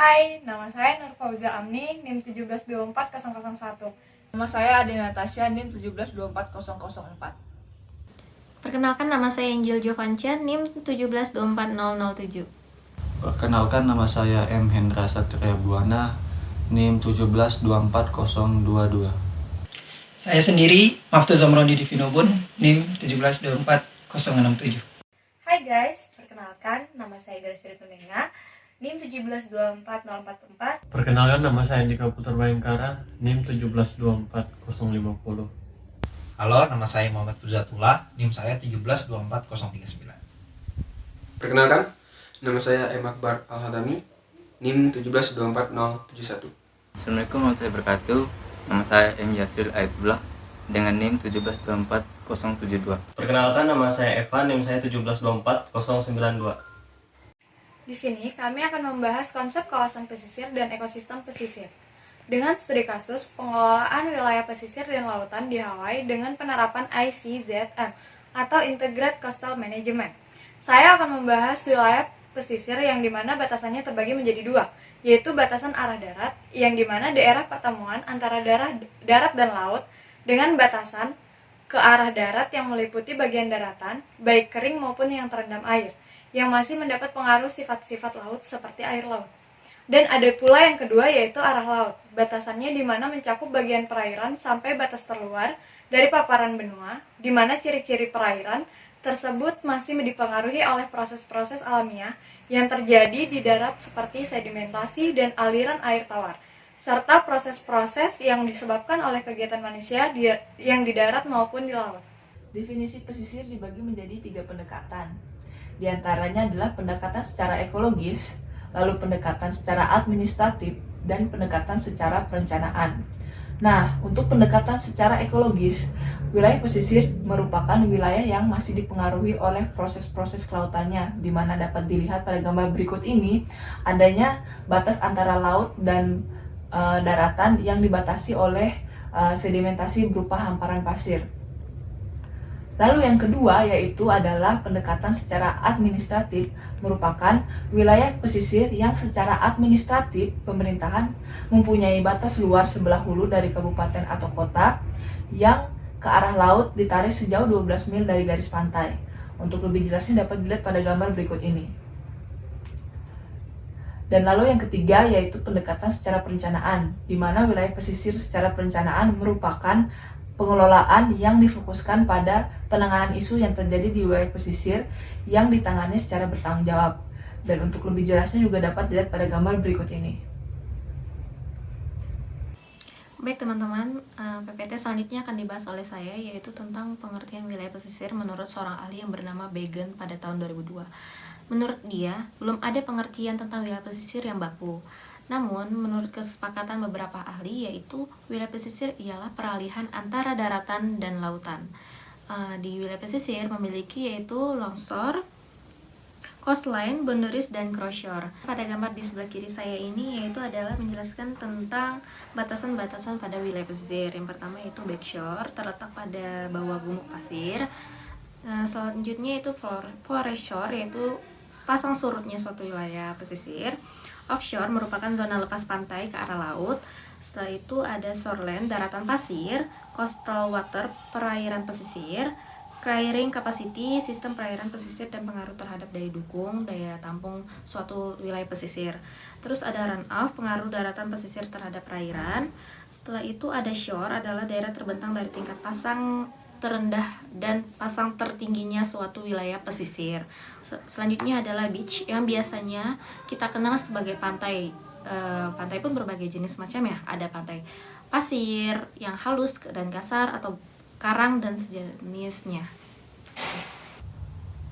Hai, nama saya Nur Fauza Amni, NIM 1724001. Nama saya Ade Natasha, NIM 1724004. Perkenalkan, nama saya Angel Jovancia, NIM 1724007. Perkenalkan, nama saya M. Hendra Satria Buana, NIM 1724022. Saya sendiri, Maftuz Zamroni Divinobun, NIM 1724067. Hai guys, perkenalkan, nama saya Grace Ritunenga, NIM 1724044. Perkenalkan, nama saya Andika Putra Bayangkara, NIM 1724050. Halo, nama saya Muhammad Tuzatullah, NIM saya 1724039. Perkenalkan, nama saya M. Akbar Al-Hadami, NIM 1724071. Assalamualaikum warahmatullahi wabarakatuh. Nama saya M. Yasril Aidullah dengan NIM 1724072. Perkenalkan, nama saya Evan, NIM saya 1724092. Di sini kami akan membahas konsep kawasan pesisir dan ekosistem pesisir. Dengan studi kasus pengelolaan wilayah pesisir dan lautan di Hawaii dengan penerapan ICZM atau Integrated Coastal Management. Saya akan membahas wilayah pesisir yang dimana batasannya terbagi menjadi dua, yaitu batasan arah darat, yang dimana daerah pertemuan antara darat dan laut, dengan batasan ke arah darat yang meliputi bagian daratan, baik kering maupun yang terendam air, yang masih mendapat pengaruh sifat-sifat laut seperti air laut. Dan ada pula yang kedua, yaitu arah laut. Batasannya di mana mencakup bagian perairan sampai batas terluar dari paparan benua, di mana ciri-ciri perairan tersebut masih dipengaruhi oleh proses-proses alamiah yang terjadi di darat seperti sedimentasi dan aliran air tawar, serta proses-proses yang disebabkan oleh kegiatan manusia yang di darat maupun di laut. Definisi pesisir dibagi menjadi 3 pendekatan. Di antaranya adalah pendekatan secara ekologis, lalu pendekatan secara administratif, dan pendekatan secara perencanaan. Nah, untuk pendekatan secara ekologis, wilayah pesisir merupakan wilayah yang masih dipengaruhi oleh proses-proses kelautannya, di mana dapat dilihat pada gambar berikut ini adanya batas antara laut dan daratan yang dibatasi oleh sedimentasi berupa hamparan pasir. Lalu yang kedua yaitu adalah pendekatan secara administratif, merupakan wilayah pesisir yang secara administratif pemerintahan mempunyai batas luar sebelah hulu dari kabupaten atau kota yang ke arah laut ditarik sejauh 12 mil dari garis pantai. Untuk lebih jelasnya dapat dilihat pada gambar berikut ini. Dan lalu yang ketiga yaitu pendekatan secara perencanaan, di mana wilayah pesisir secara perencanaan merupakan pengelolaan yang difokuskan pada penanganan isu yang terjadi di wilayah pesisir yang ditangani secara bertanggung jawab. Dan untuk lebih jelasnya juga dapat dilihat pada gambar berikut ini. Baik teman-teman, PPT selanjutnya akan dibahas oleh saya, yaitu tentang pengertian wilayah pesisir menurut seorang ahli yang bernama Bagan pada tahun 2002. Menurut dia, belum ada pengertian tentang wilayah pesisir yang baku. Namun, menurut kesepakatan beberapa ahli, yaitu wilayah pesisir ialah peralihan antara daratan dan lautan. Di wilayah pesisir memiliki yaitu longsor, coastline, boundaries, dan crossshore. Pada gambar di sebelah kiri saya ini yaitu adalah menjelaskan tentang batasan-batasan pada wilayah pesisir. Yang pertama yaitu backshore, terletak pada bawah gumuk pasir. Selanjutnya itu forest shore, yaitu pasang surutnya suatu wilayah pesisir. Offshore merupakan zona lepas pantai ke arah laut. Setelah itu ada shoreline, daratan pasir. Coastal water, perairan pesisir. Carrying capacity, sistem perairan pesisir dan pengaruh terhadap daya dukung, daya tampung suatu wilayah pesisir. Terus ada runoff, pengaruh daratan pesisir terhadap perairan. Setelah itu ada shore, adalah daerah terbentang dari tingkat pasang terendah dan pasang tertingginya suatu wilayah pesisir. Selanjutnya adalah beach, yang biasanya kita kenal sebagai pantai. Pantai pun berbagai jenis macam ya. Ada pantai pasir yang halus dan kasar atau karang dan sejenisnya.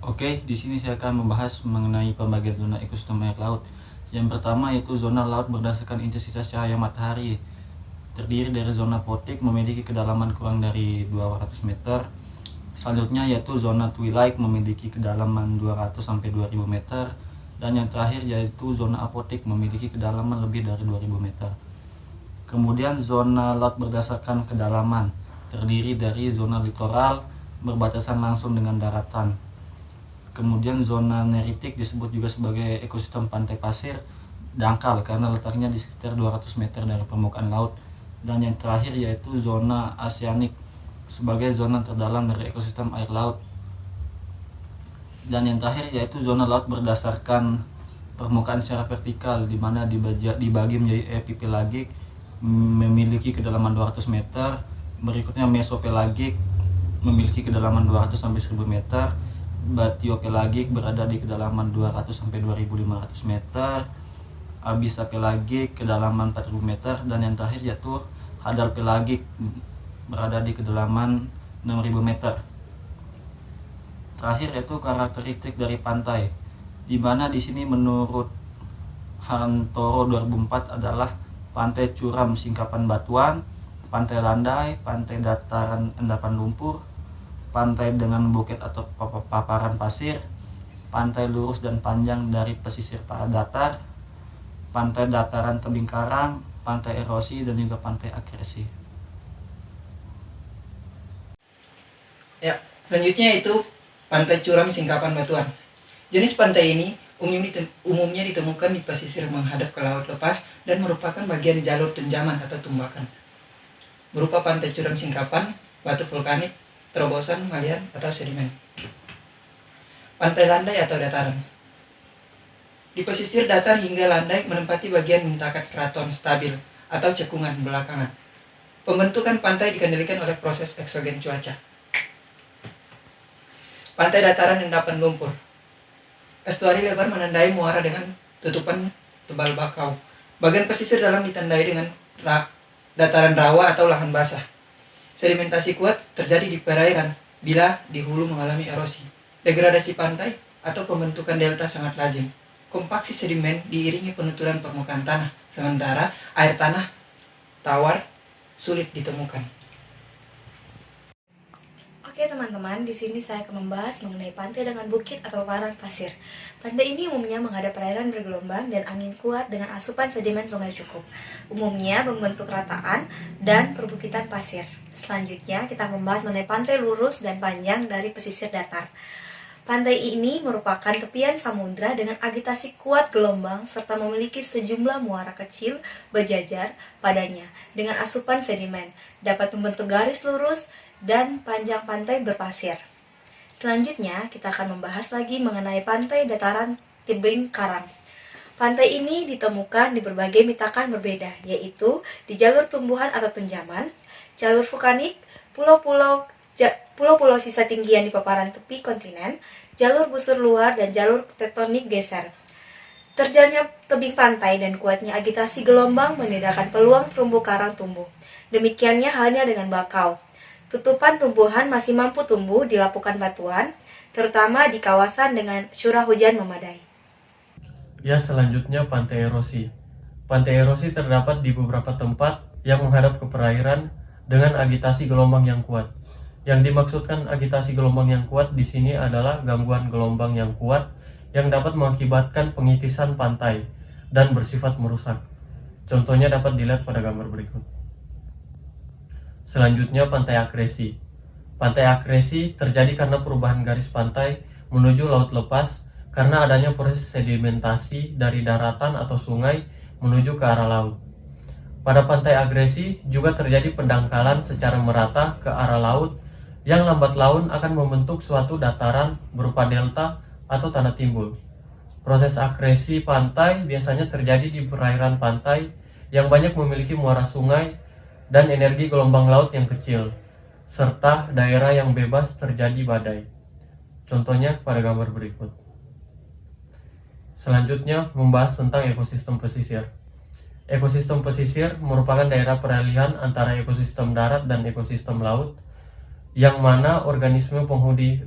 Oke, di sini saya akan membahas mengenai pembagian zona ekosistem air laut. Yang pertama yaitu zona laut berdasarkan intensitas cahaya matahari. Terdiri dari zona potik memiliki kedalaman kurang dari 200 meter. Selanjutnya yaitu zona twilight memiliki kedalaman 200 sampai 2000 meter. Dan yang terakhir yaitu zona apotik memiliki kedalaman lebih dari 2000 meter. Kemudian zona laut berdasarkan kedalaman terdiri dari zona litoral berbatasan langsung dengan daratan. Kemudian zona neritik disebut juga sebagai ekosistem pantai pasir dangkal karena letaknya di sekitar 200 meter dari permukaan laut. Dan yang terakhir yaitu zona oseanik sebagai zona terdalam dari ekosistem air laut. Dan yang terakhir yaitu zona laut berdasarkan permukaan secara vertikal, di mana dibagi menjadi epipelagik memiliki kedalaman 200 meter, berikutnya mesopelagik memiliki kedalaman 200 sampai 1000 meter, batiopelagik berada di kedalaman 200 sampai 2500 meter, abisapelagik kedalaman 4000 meter, dan yang terakhir yaitu hadalpelagik berada di kedalaman 6000 meter. Terakhir yaitu karakteristik dari pantai, di mana di sini menurut Hantoro 2004 adalah pantai curam singkapan batuan, pantai landai, pantai dataran endapan lumpur, pantai dengan bukit atau paparan pasir, pantai lurus dan panjang dari pesisir datar, pantai dataran tebing karang, pantai erosi, dan juga pantai akresi. Ya, selanjutnya itu pantai curam singkapan batuan. Jenis pantai ini umumnya ditemukan di pesisir menghadap ke laut lepas dan merupakan bagian jalur tunjaman atau tumbakan. Berupa pantai curam singkapan, batu vulkanik, terobosan, malian, atau sedimen. Pantai landai atau dataran. Di pesisir datar hingga landai menempati bagian mintakat keraton stabil atau cekungan belakangan. Pembentukan pantai dikendalikan oleh proses eksogen cuaca. Pantai dataran endapan lumpur. Estuari lebar menandai muara dengan tutupan tebal bakau. Bagian pesisir dalam ditandai dengan dataran rawa atau lahan basah. Sedimentasi kuat terjadi di perairan bila di hulu mengalami erosi. Degradasi pantai atau pembentukan delta sangat lazim. Kompaksi sedimen diiringi penuturan permukaan tanah, sementara air tanah tawar sulit ditemukan. Oke teman-teman, di sini saya akan membahas mengenai pantai dengan bukit atau paparan pasir. Pantai ini umumnya menghadap perairan bergelombang dan angin kuat dengan asupan sedimen sungai cukup. Umumnya membentuk rataan dan perbukitan pasir. Selanjutnya kita membahas mengenai pantai lurus dan panjang dari pesisir datar. Pantai ini merupakan tepian samudra dengan agitasi kuat gelombang serta memiliki sejumlah muara kecil berjajar padanya dengan asupan sedimen, dapat membentuk garis lurus dan panjang pantai berpasir. Selanjutnya, kita akan membahas lagi mengenai pantai dataran tebing karang. Pantai ini ditemukan di berbagai mitakan berbeda, yaitu di jalur tumbuhan atau tunjaman, jalur vulkanik, pulau-pulau sisa tinggian di paparan tepi kontinen, jalur busur luar, dan jalur tektonik geser. Terjalnya tebing pantai dan kuatnya agitasi gelombang menandakan peluang terumbu karang tumbuh. Demikiannya halnya dengan bakau. Tutupan tumbuhan masih mampu tumbuh di lapukan batuan, terutama di kawasan dengan curah hujan memadai. Ya, selanjutnya pantai erosi. Pantai erosi terdapat di beberapa tempat yang menghadap ke perairan dengan agitasi gelombang yang kuat. Yang dimaksudkan agitasi gelombang yang kuat di sini adalah gangguan gelombang yang kuat yang dapat mengakibatkan pengikisan pantai dan bersifat merusak. Contohnya dapat dilihat pada gambar berikut. Selanjutnya pantai akresi. Pantai akresi terjadi karena perubahan garis pantai menuju laut lepas karena adanya proses sedimentasi dari daratan atau sungai menuju ke arah laut. Pada pantai agresi juga terjadi pendangkalan secara merata ke arah laut yang lambat laun akan membentuk suatu dataran berupa delta atau tanah timbul. Proses akresi pantai biasanya terjadi di perairan pantai yang banyak memiliki muara sungai dan energi gelombang laut yang kecil, serta daerah yang bebas terjadi badai. Contohnya pada gambar berikut. Selanjutnya membahas tentang ekosistem pesisir. Ekosistem pesisir merupakan daerah peralihan antara ekosistem darat dan ekosistem laut, yang mana organisme penghuni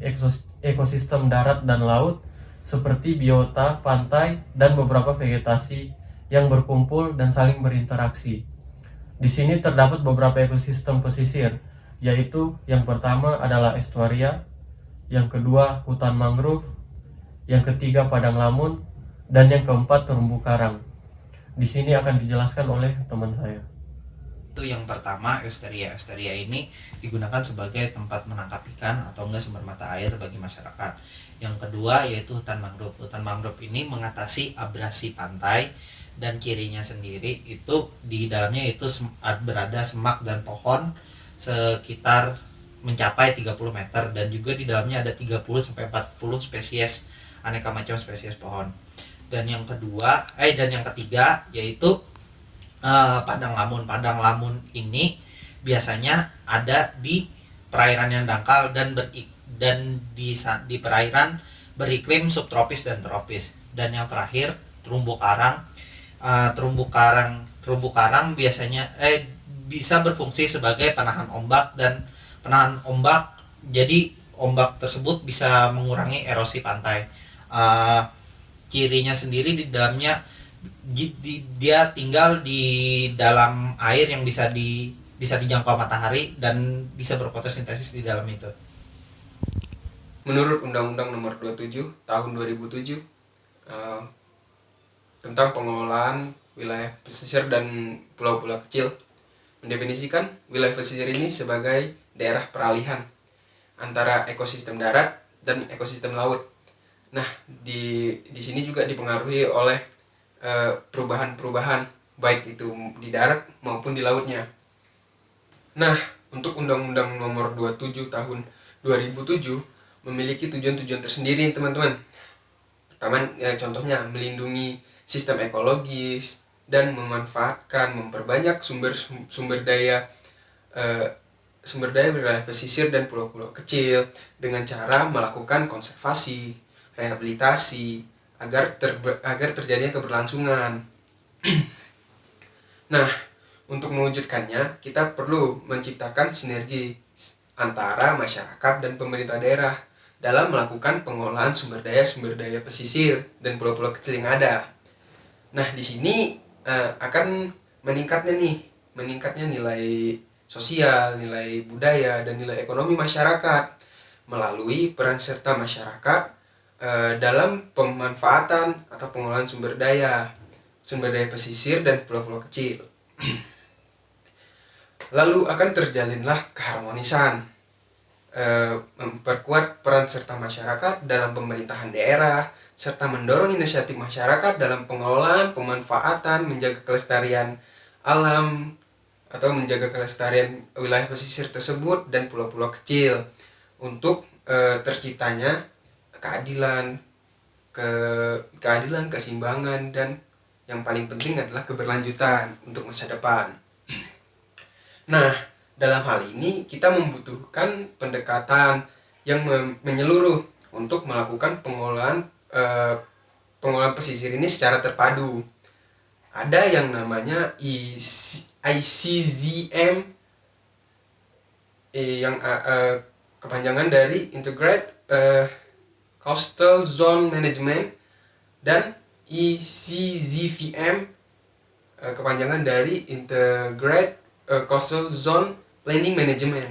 ekosistem darat dan laut seperti biota, pantai, dan beberapa vegetasi yang berkumpul dan saling berinteraksi. Di sini terdapat beberapa ekosistem pesisir, yaitu yang pertama adalah estuaria, yang kedua hutan mangrove, yang ketiga padang lamun, dan yang keempat terumbu karang. Di sini akan dijelaskan oleh teman saya. Itu yang pertama, eusteria. Eusteria ini digunakan sebagai tempat menangkap ikan atau enggak sumber mata air bagi masyarakat. Yang kedua yaitu hutan mangrove. Hutan mangrove ini mengatasi abrasi pantai dan kirinya sendiri itu di dalamnya itu berada semak dan pohon sekitar mencapai 30 meter, dan juga di dalamnya ada 30 sampai 40 spesies aneka macam spesies pohon. Dan yang ketiga yaitu padang lamun. Padang lamun ini biasanya ada di perairan yang dangkal dan di perairan beriklim subtropis dan tropis. Dan yang terakhir terumbu karang. Terumbu karang biasanya bisa berfungsi sebagai penahan ombak jadi ombak tersebut bisa mengurangi erosi pantai. Cirinya sendiri di dalamnya dia tinggal di dalam air yang bisa dijangkau matahari dan bisa berfotosintesis di dalam itu. Menurut Undang-Undang Nomor 27 Tahun 2007 tentang pengelolaan wilayah pesisir dan pulau-pulau kecil, mendefinisikan wilayah pesisir ini sebagai daerah peralihan antara ekosistem darat dan ekosistem laut. Nah, di sini juga dipengaruhi oleh perubahan-perubahan baik itu di darat maupun di lautnya. Nah, untuk Undang-Undang Nomor 27 Tahun 2007 memiliki tujuan-tujuan tersendiri, teman-teman. Pertama, contohnya melindungi sistem ekologis dan memperbanyak sumber daya wilayah pesisir dan pulau-pulau kecil dengan cara melakukan konservasi, rehabilitasi agar terjadinya keberlangsungan. Nah, untuk mewujudkannya kita perlu menciptakan sinergi antara masyarakat dan pemerintah daerah dalam melakukan pengolahan sumber daya pesisir dan pulau-pulau kecil yang ada. Nah, di sini akan meningkatnya nilai sosial, nilai budaya, dan nilai ekonomi masyarakat melalui peran serta masyarakat dalam pemanfaatan atau pengolahan sumber daya pesisir dan pulau-pulau kecil. Lalu akan terjalinlah keharmonisan, memperkuat peran serta masyarakat dalam pemerintahan daerah, serta mendorong inisiatif masyarakat dalam pengelolaan, pemanfaatan, menjaga kelestarian alam atau menjaga kelestarian wilayah pesisir tersebut dan pulau-pulau kecil untuk terciptanya keadilan, keseimbangan, dan yang paling penting adalah keberlanjutan untuk masa depan. Nah, dalam hal ini kita membutuhkan pendekatan yang menyeluruh untuk melakukan pengolahan pesisir ini secara terpadu. Ada yang namanya ICZM yang kepanjangan dari Integrated Coastal Zone Management, dan ICZVM kepanjangan dari Integrated Coastal Zone Planning Management.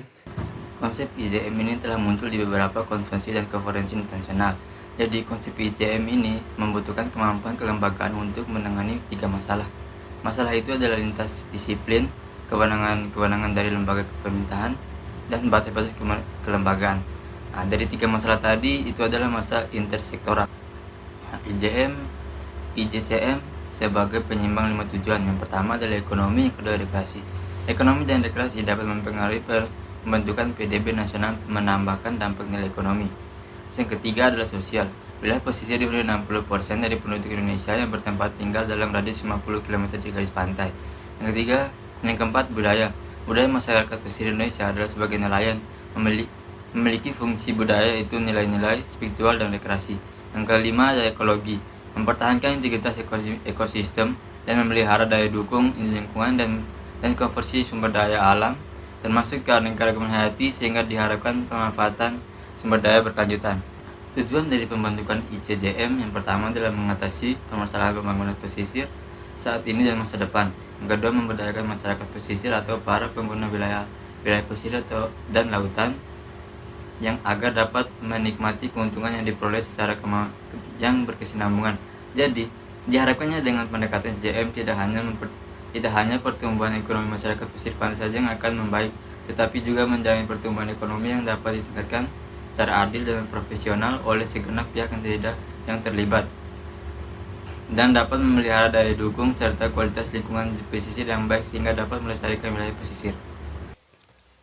Konsep IZM ini telah muncul di beberapa konvensi dan konferensi internasional. Jadi konsep IZM ini membutuhkan kemampuan kelembagaan untuk menangani 3 masalah. Masalah itu adalah lintas disiplin, kewenangan dari lembaga kepemerintahan, dan batas-batas kelembagaan. Nah, dari 3 masalah tadi itu adalah masalah intersektoral. IJCM sebagai penyeimbang 5 tujuan. Yang pertama adalah ekonomi, yang kedua rekreasi. Ekonomi dan rekreasi dapat mempengaruhi pembentukan PDB nasional, menambahkan dampak nilai ekonomi. Yang ketiga adalah sosial. Wilayah pesisir dihuni 60% dari penduduk Indonesia yang bertempat tinggal dalam radius 50 km dari garis pantai. Yang keempat budaya. Budaya masyarakat pesisir Indonesia adalah sebagai nelayan, memiliki fungsi budaya yaitu nilai-nilai spiritual dan rekreasi. Yang kelima adalah ekologi, mempertahankan integritas ekosistem dan memelihara daya dukung lingkungan dan konversi sumber daya alam, termasuk keanekaragaman hayati, sehingga diharapkan pemanfaatan sumber daya berkelanjutan. Tujuan dari pembentukan ICJM yang pertama adalah mengatasi permasalahan pembangunan pesisir saat ini dan masa depan. Yang kedua, memberdayakan masyarakat pesisir atau para pengguna wilayah pesisir dan lautan yang agar dapat menikmati keuntungan yang diperoleh secara yang berkesinambungan. Jadi, diharapkannya dengan pendekatan ICJM tidak hanya pertumbuhan ekonomi masyarakat pesisir pantai saja yang akan membaik, tetapi juga menjamin pertumbuhan ekonomi yang dapat ditingkatkan secara adil dan profesional oleh segenap pihak yang terlibat. dan dapat memelihara daya dukung serta kualitas lingkungan di pesisir yang baik sehingga dapat melestarikan wilayah pesisir.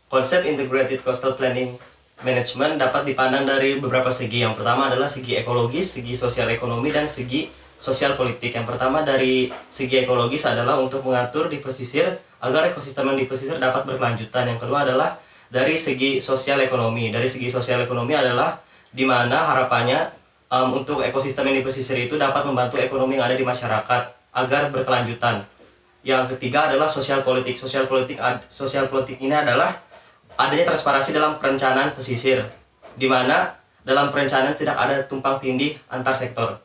Konsep Integrated Coastal Planning Management dapat dipandang dari beberapa segi. Yang pertama adalah segi ekologis, segi sosial ekonomi, dan segi sosial politik. Yang pertama dari segi ekologis adalah untuk mengatur di pesisir agar ekosistem yang di pesisir dapat berkelanjutan. Yang kedua adalah dari segi sosial ekonomi. Dari segi sosial ekonomi adalah di mana harapannya untuk ekosistem yang di pesisir itu dapat membantu ekonomi yang ada di masyarakat agar berkelanjutan. Yang ketiga adalah sosial politik. Sosial politik ini adalah adanya transparansi dalam perencanaan pesisir, di mana dalam perencanaan tidak ada tumpang tindih antar sektor.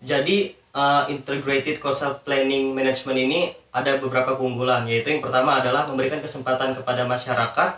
Jadi Integrated Coastal Planning Management ini ada beberapa keunggulan, yaitu yang pertama adalah memberikan kesempatan kepada masyarakat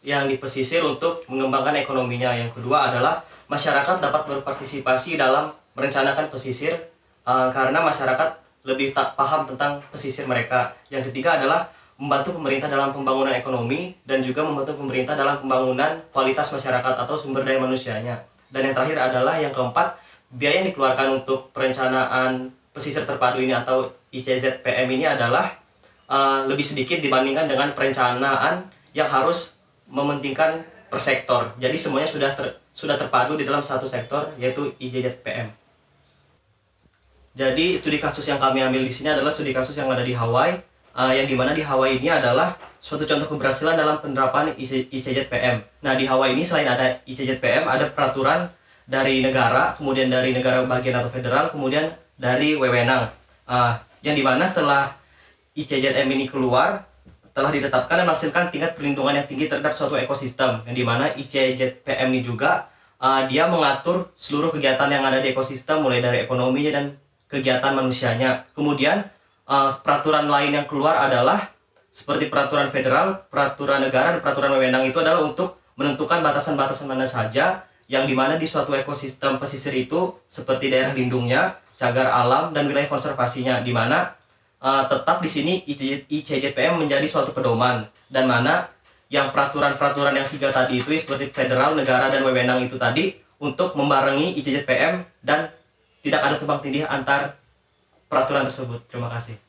yang di pesisir untuk mengembangkan ekonominya. Yang kedua adalah masyarakat dapat berpartisipasi dalam merencanakan pesisir karena masyarakat lebih paham tentang pesisir mereka. Yang ketiga adalah membantu pemerintah dalam pembangunan ekonomi dan juga membantu pemerintah dalam pembangunan kualitas masyarakat atau sumber daya manusianya. Dan yang terakhir adalah yang keempat, biaya yang dikeluarkan untuk perencanaan pesisir terpadu ini atau ICZPM ini adalah lebih sedikit dibandingkan dengan perencanaan yang harus mementingkan per sektor. Jadi semuanya sudah terpadu di dalam satu sektor, yaitu ICZPM. Jadi studi kasus yang kami ambil di sini adalah studi kasus yang ada di Hawaii, yang dimana di Hawaii ini adalah suatu contoh keberhasilan dalam penerapan ICZPM. Nah, di Hawaii ini selain ada ICZPM, ada peraturan dari negara, kemudian dari negara bagian atau federal, kemudian dari wewenang. Yang dimana setelah ICZPM ini keluar, telah ditetapkan dan menghasilkan tingkat perlindungan yang tinggi terhadap suatu ekosistem. Yang dimana ICZPM ini juga dia mengatur seluruh kegiatan yang ada di ekosistem, mulai dari ekonominya dan kegiatan manusianya. Kemudian peraturan lain yang keluar adalah seperti peraturan federal, peraturan negara, dan peraturan wewenang itu adalah untuk menentukan batasan-batasan mana saja yang dimana di suatu ekosistem pesisir itu seperti daerah lindungnya, cagar alam, dan wilayah konservasinya, dimana tetap di sini ICZPM menjadi suatu pedoman, dan mana yang peraturan-peraturan yang tiga tadi itu seperti federal, negara, dan wewenang itu tadi untuk membarengi ICZPM dan tidak ada tumpang tindih antar peraturan tersebut. Terima kasih.